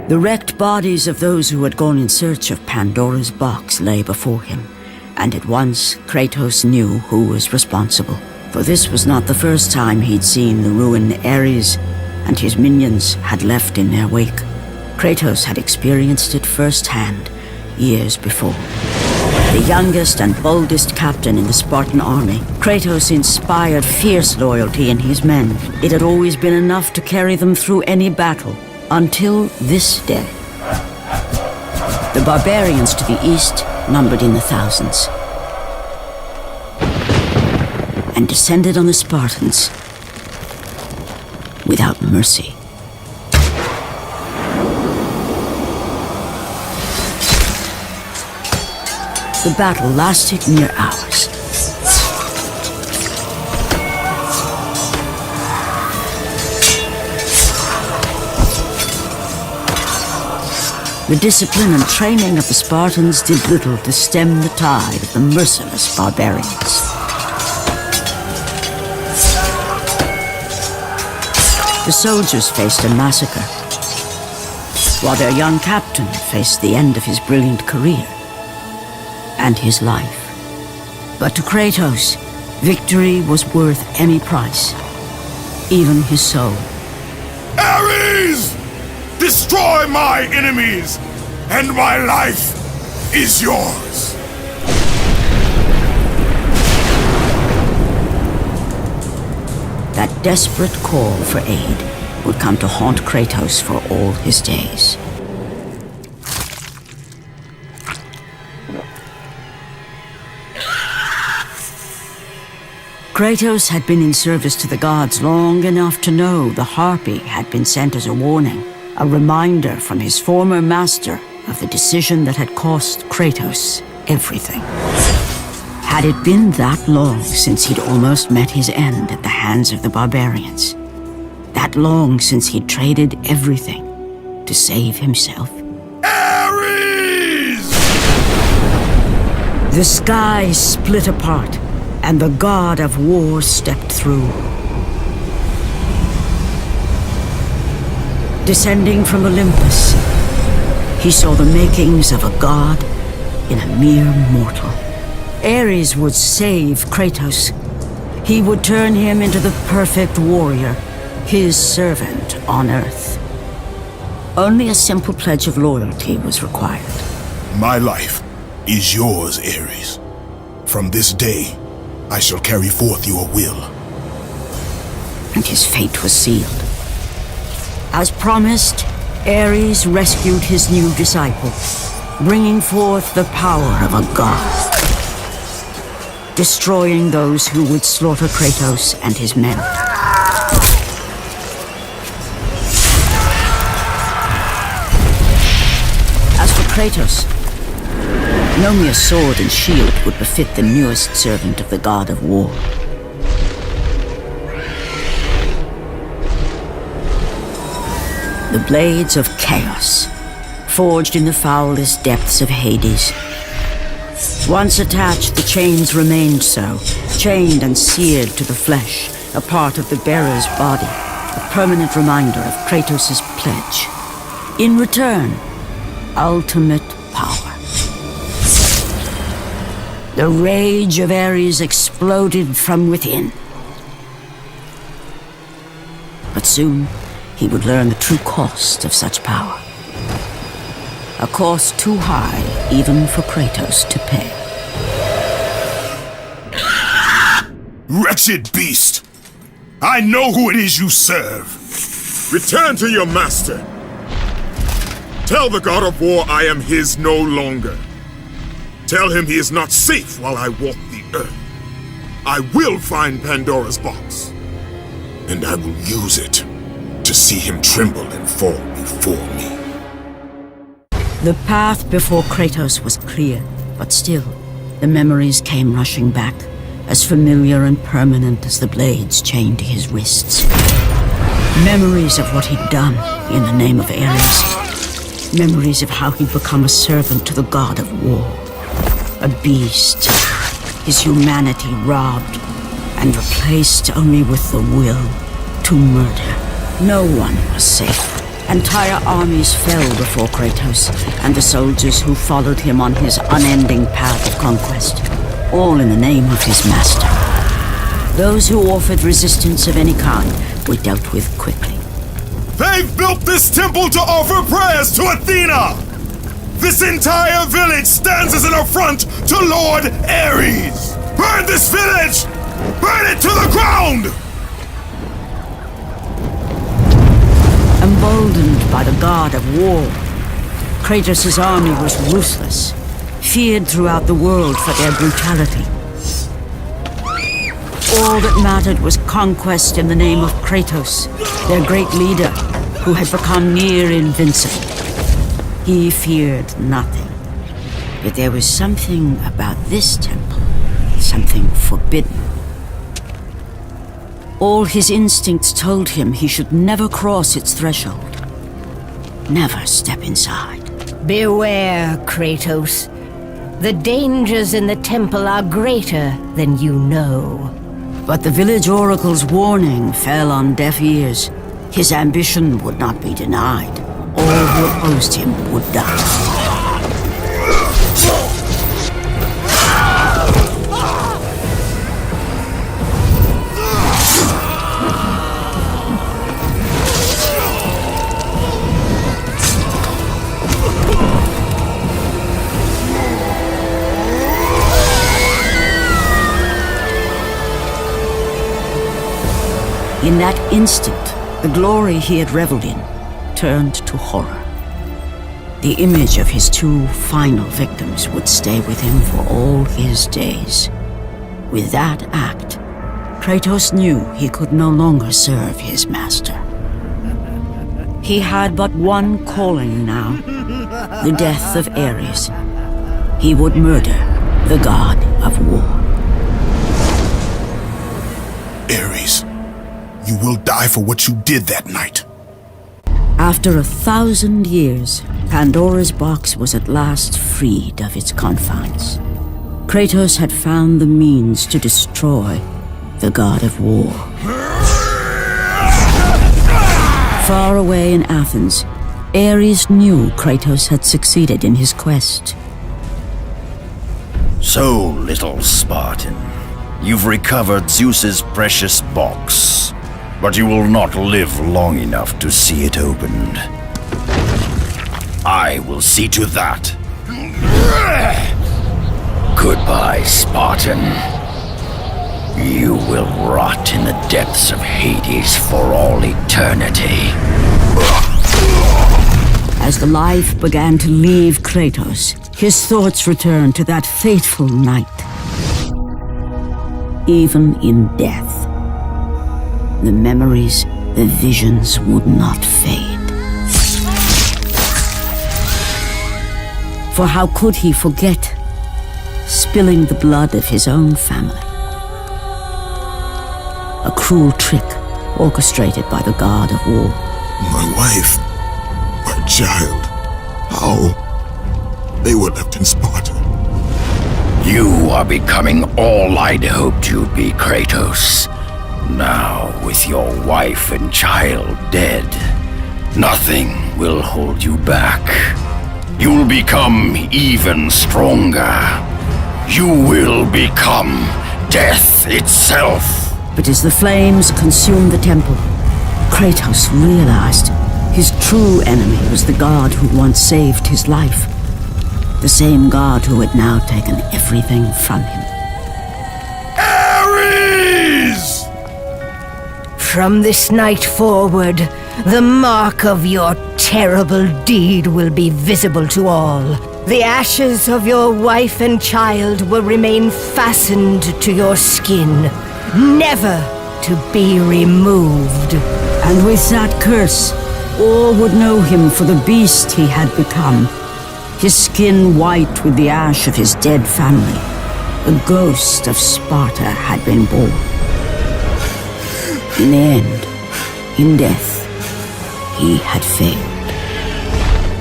The wrecked bodies of those who had gone in search of Pandora's box lay before him, and at once Kratos knew who was responsible. For this was not the first time he'd seen the ruin Ares and his minions had left in their wake. Kratos had experienced it firsthand years before. The youngest and boldest captain in the Spartan army, Kratos inspired fierce loyalty in his men. It had always been enough to carry them through any battle, until this day. The barbarians to the east numbered in the thousands, and descended on the Spartans without mercy. The battle lasted near hours. The discipline and training of the Spartans did little to stem the tide of the merciless barbarians. The soldiers faced a massacre, while their young captain faced the end of his brilliant career and his life. But to Kratos, victory was worth any price, even his soul. Ares! Destroy my enemies, and my life is yours! That desperate call for aid would come to haunt Kratos for all his days. Kratos had been in service to the gods long enough to know the Harpy had been sent as a warning, a reminder from his former master of the decision that had cost Kratos everything. Had it been that long since he'd almost met his end at the hands of the barbarians? That long since he'd traded everything to save himself? Ares! The sky split apart, and the god of war stepped through. Descending from Olympus, he saw the makings of a god in a mere mortal. Ares would save Kratos. He would turn him into the perfect warrior, his servant on Earth. Only a simple pledge of loyalty was required. My life is yours, Ares. From this day, I shall carry forth your will. And his fate was sealed. As promised, Ares rescued his new disciple, bringing forth the power of a god, destroying those who would slaughter Kratos and his men. As for Kratos, no mere sword and shield would befit the newest servant of the god of war. The blades of chaos, forged in the foulest depths of Hades. Once attached, the chains remained so, chained and seared to the flesh, a part of the bearer's body, a permanent reminder of Kratos' pledge. In return, ultimate power. The rage of Ares exploded from within. But soon, he would learn the true cost of such power. A cost too high even for Kratos to pay. Wretched beast! I know who it is you serve! Return to your master! Tell the god of war I am his no longer. Tell him he is not safe while I walk the earth. I will find Pandora's box, and I will use it to see him tremble and fall before me. The path before Kratos was clear, but still, the memories came rushing back, as familiar and permanent as the blades chained to his wrists. Memories of what he'd done in the name of Ares. Memories of how he'd become a servant to the god of war. A beast, his humanity robbed and replaced only with the will to murder. No one was safe. Entire armies fell before Kratos and the soldiers who followed him on his unending path of conquest, all in the name of his master. Those who offered resistance of any kind were dealt with quickly. They've built this temple to offer prayers to Athena! This entire village stands as an affront to Lord Ares! Burn this village! Burn it to the ground! Emboldened by the god of war, Kratos' army was ruthless, feared throughout the world for their brutality. All that mattered was conquest in the name of Kratos, their great leader, who had become near invincible. He feared nothing. But there was something about this temple, something forbidden. All his instincts told him he should never cross its threshold. Never step inside. Beware, Kratos. The dangers in the temple are greater than you know. But the village oracle's warning fell on deaf ears. His ambition would not be denied. All who opposed him would die. In that instant, the glory he had reveled in turned to horror. The image of his two final victims would stay with him for all his days. With that act, Kratos knew he could no longer serve his master. He had but one calling now, the death of Ares. He would murder the god of war. Ares, you will die for what you did that night. After 1,000 years, Pandora's box was at last freed of its confines. Kratos had found the means to destroy the god of war. Far away in Athens, Ares knew Kratos had succeeded in his quest. So, little Spartan, you've recovered Zeus's precious box, but you will not live long enough to see it opened. I will see to that. Goodbye, Spartan. You will rot in the depths of Hades for all eternity. As the life began to leave Kratos, his thoughts returned to that fateful night. Even in death, the memories, the visions would not fade. For how could he forget spilling the blood of his own family? A cruel trick orchestrated by the god of war. My wife, my child, how? They were left in Sparta. You are becoming all I'd hoped you'd be, Kratos. Now, with your wife and child dead, nothing will hold you back. You'll become even stronger. You will become death itself. But as the flames consumed the temple, Kratos realized his true enemy was the god who once saved his life. The same god who had now taken everything from him. Ares! From this night forward, the mark of your terrible deed will be visible to all. The ashes of your wife and child will remain fastened to your skin, never to be removed. And with that curse, all would know him for the beast he had become. His skin white with the ash of his dead family. The ghost of Sparta had been born. In the end, in death, he had failed.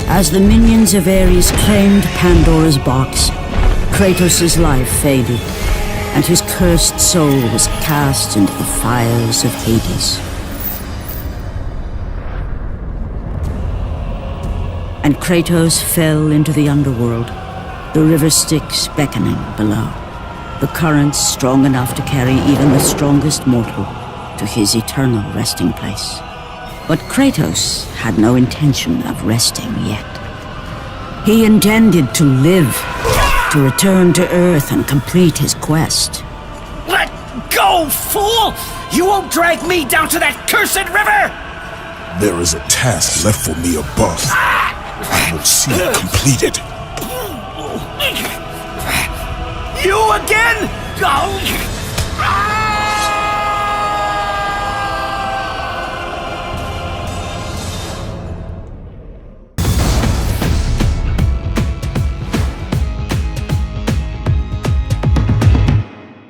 As the minions of Ares claimed Pandora's box, Kratos' life faded, and his cursed soul was cast into the fires of Hades. and Kratos fell into the underworld, the river Styx beckoning below, the currents strong enough to carry even the strongest mortal to his eternal resting place. But Kratos had no intention of resting yet. He intended to live, to return to Earth and complete his quest. Let go, fool! You won't drag me down to that cursed river! There is a task left for me above. I will see it completed. You again? Oh.